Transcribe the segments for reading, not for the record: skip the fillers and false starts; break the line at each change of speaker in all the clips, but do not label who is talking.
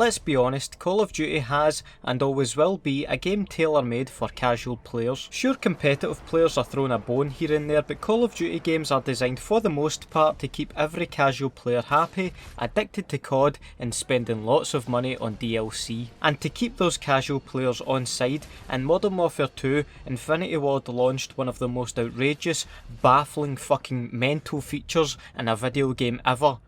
Let's be honest, Call of Duty has and always will be a game tailor-made for casual players. Sure, competitive players are thrown a bone here and there, but Call of Duty games are designed for the most part to keep every casual player happy, addicted to COD and spending lots of money on DLC. And to keep those casual players on side, in Modern Warfare 2, Infinity Ward launched one of the most outrageous, baffling fucking mental features in a video game ever.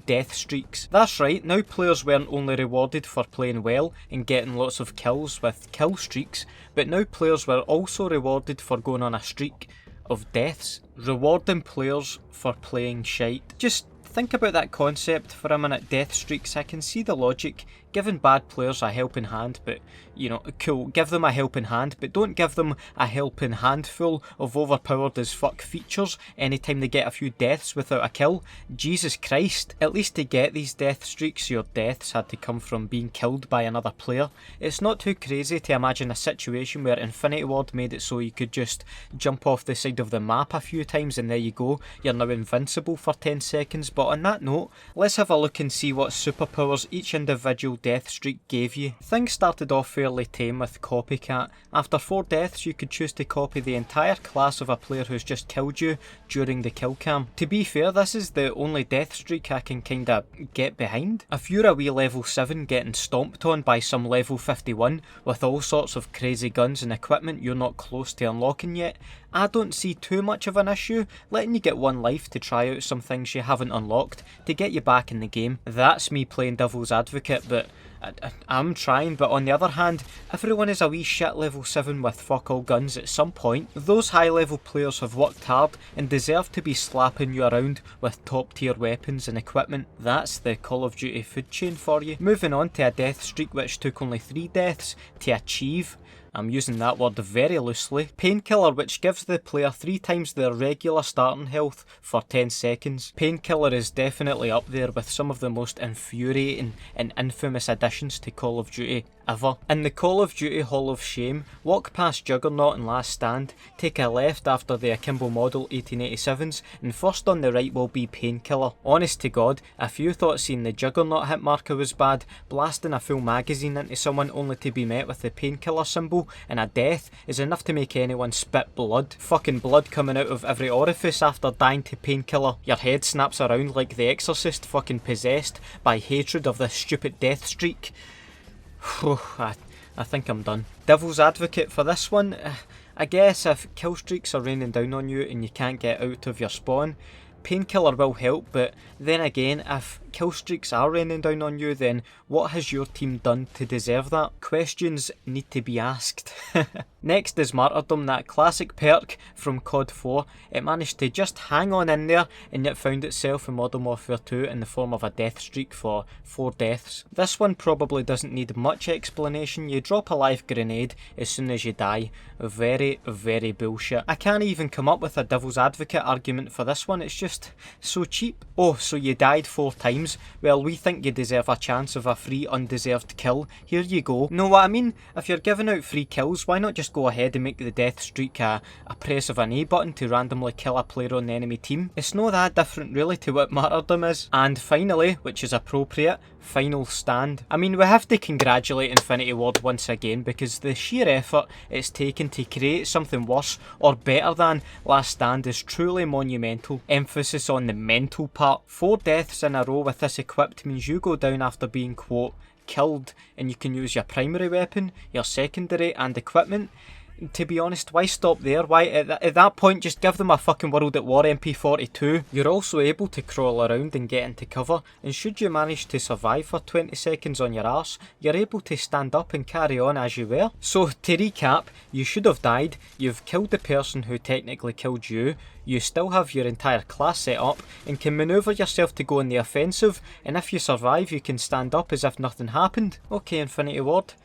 Deathstreaks. That's right, now players weren't only rewarded for playing well and getting lots of kills with kill streaks, but now players were also rewarded for going on a streak of deaths. Rewarding players for playing shite. Just think about that concept for a minute. Deathstreaks, I can see the logic. Giving bad players a helping hand, but you know, cool, give them a helping hand, but don't give them a helping handful of overpowered as fuck features anytime they get a few deaths without a kill. Jesus Christ. At least to get these death streaks, your deaths had to come from being killed by another player. It's not too crazy to imagine a situation where Infinity Ward made it so you could just jump off the side of the map a few times and there you go, you're now invincible for 10 seconds. But on that note, let's have a look and see what superpowers each individual death streak gave you. Things started off fairly tame with Copycat. After 4 deaths you could choose to copy the entire class of a player who's just killed you during the kill cam. To be fair, this is the only death streak I can kinda get behind. If you're a wee level 7 getting stomped on by some level 51 with all sorts of crazy guns and equipment you're not close to unlocking yet, I don't see too much of an issue letting you get one life to try out some things you haven't unlocked to get you back in the game. That's me playing devil's advocate, but I'm trying. But on the other hand, everyone is a wee shit level 7 with fuck all guns at some point. Those high level players have worked hard and deserve to be slapping you around with top tier weapons and equipment. That's the Call of Duty food chain for you. Moving on to a death streak which took only 3 deaths to achieve. I'm using that word very loosely. Painkiller, which gives the player 3 times their regular starting health for 10 seconds. Painkiller is definitely up there with some of the most infuriating and infamous additions to Call of Duty ever. In the Call of Duty Hall of Shame, walk past Juggernaut and Last Stand, take a left after the Akimbo Model 1887s, and first on the right will be Painkiller. Honest to God, if you thought seeing the Juggernaut hit marker was bad, blasting a full magazine into someone only to be met with the Painkiller symbol and a death is enough to make anyone spit blood. Fucking blood coming out of every orifice after dying to Painkiller. Your head snaps around like the Exorcist, fucking possessed by hatred of this stupid death streak. I think I'm done. Devil's advocate for this one, I guess if kill streaks are raining down on you and you can't get out of your spawn, Painkiller will help, but then again, if kill streaks are raining down on you, then what has your team done to deserve that? Questions need to be asked. Next is Martyrdom, that classic perk from COD 4. It managed to just hang on in there and yet found itself in Modern Warfare 2 in the form of a death streak for 4 deaths. This one probably doesn't need much explanation. You drop a live grenade as soon as you die. Very, very bullshit. I can't even come up with a devil's advocate argument for this one, it's just so cheap. Oh, so you died 4 times? Well, we think you deserve a chance of a free undeserved kill. Here you go. Know what I mean? If you're giving out free kills, why not just go ahead and make the death streak a press of an A button to randomly kill a player on the enemy team? It's not that different really to what Martyrdom is. And finally, which is appropriate, Final Stand. I mean, we have to congratulate Infinity Ward once again because the sheer effort it's taken to create something worse or better than Last Stand is truly monumental. Emphasis on the mental part. 4 deaths in a row with this equipped means you go down after being, quote, killed, and you can use your primary weapon, your secondary and equipment. To be honest, why stop there? Why at that point just give them a fucking World at War MP42. You're also able to crawl around and get into cover, and should you manage to survive for 20 seconds on your arse, you're able to stand up and carry on as you were. So to recap, you should have died, you've killed the person who technically killed you, you still have your entire class set up and can manoeuvre yourself to go on the offensive, and if you survive you can stand up as if nothing happened. Okay, Infinity Ward.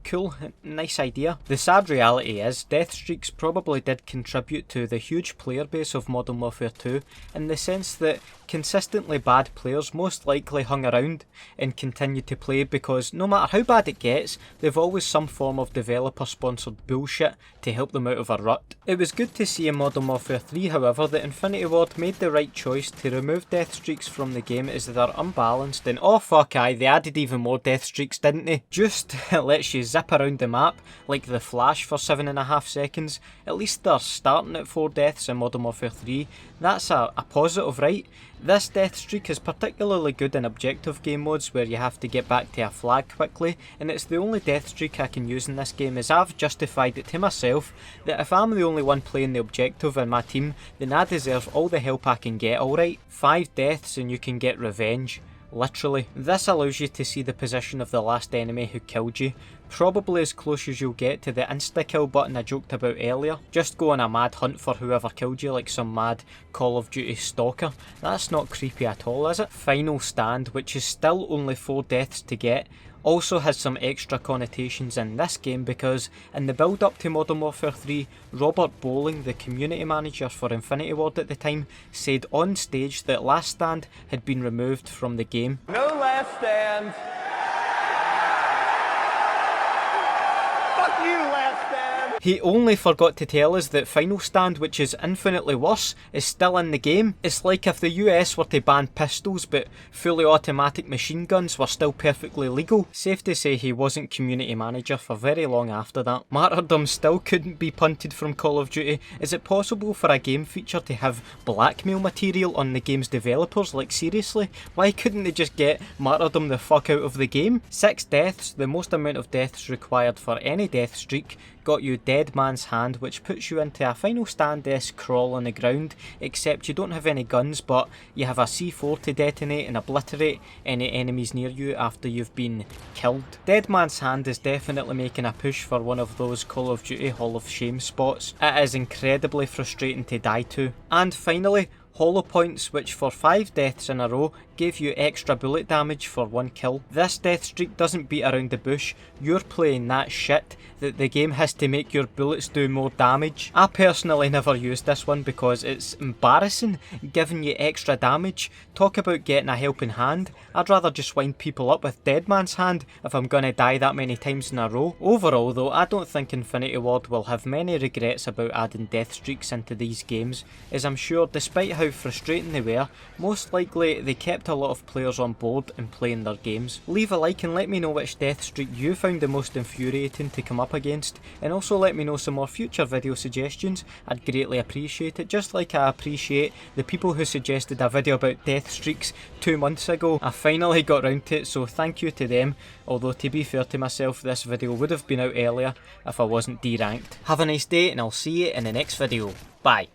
Cool, nice idea. The sad reality is, death streaks probably did contribute to the huge player base of Modern Warfare 2 in the sense that consistently bad players most likely hung around and continued to play because no matter how bad it gets, they've always some form of developer sponsored bullshit to help them out of a rut. It was good to see in Modern Warfare 3 however that Infinity Ward made the right choice to remove Deathstreaks from the game as they're unbalanced, and oh fuck aye, they added even more Deathstreaks didn't they? Just lets you zip around the map like the Flash for 7.5 seconds. At least they're starting at 4 deaths in Modern Warfare 3. That's a positive, right? This death streak is particularly good in objective game modes where you have to get back to a flag quickly, and it's the only death streak I can use in this game as I've justified it to myself that if I'm the only one playing the objective in my team, then I deserve all the help I can get, alright? 5 deaths and you can get revenge. Literally. This allows you to see the position of the last enemy who killed you, probably as close as you'll get to the insta-kill button I joked about earlier. Just go on a mad hunt for whoever killed you like some mad Call of Duty stalker. That's not creepy at all, is it? Final Stand, which is still only 4 deaths to get, also has some extra connotations in this game because in the build up to Modern Warfare 3, Robert Bowling, the community manager for Infinity Ward at the time, said on stage that Last Stand had been removed from the game.
No Last Stand. Fuck you, Last Stand.
He only forgot to tell us that Final Stand, which is infinitely worse, is still in the game. It's like if the US were to ban pistols but fully automatic machine guns were still perfectly legal. Safe to say he wasn't community manager for very long after that. Martyrdom still couldn't be punted from Call of Duty. Is it possible for a game feature to have blackmail material on the game's developers? Like seriously? Why couldn't they just get Martyrdom the fuck out of the game? 6 deaths, the most amount of deaths required for any death streak, got you Dead Man's Hand, which puts you into a Final Stand-esque crawl on the ground, except you don't have any guns, but you have a C4 to detonate and obliterate any enemies near you after you've been killed. Dead Man's Hand is definitely making a push for one of those Call of Duty Hall of Shame spots. It is incredibly frustrating to die to. And finally, Hollow Points, which for 5 deaths in a row gave you extra bullet damage for 1 kill. This death streak doesn't beat around the bush, you're playing that shit that the game has to make your bullets do more damage. I personally never used this one because it's embarrassing giving you extra damage. Talk about getting a helping hand, I'd rather just wind people up with Dead Man's Hand if I'm gonna die that many times in a row. Overall though, I don't think Infinity Ward will have many regrets about adding death streaks into these games, as I'm sure despite how frustrating they were, most likely they kept a lot of players on board and playing their games. Leave a like and let me know which death streak you found the most infuriating to come up against, and also let me know some more future video suggestions. I'd greatly appreciate it, just like I appreciate the people who suggested a video about death streaks 2 months ago. I finally got round to it, so thank you to them, although to be fair to myself this video would have been out earlier if I wasn't D-ranked. Have a nice day and I'll see you in the next video. Bye.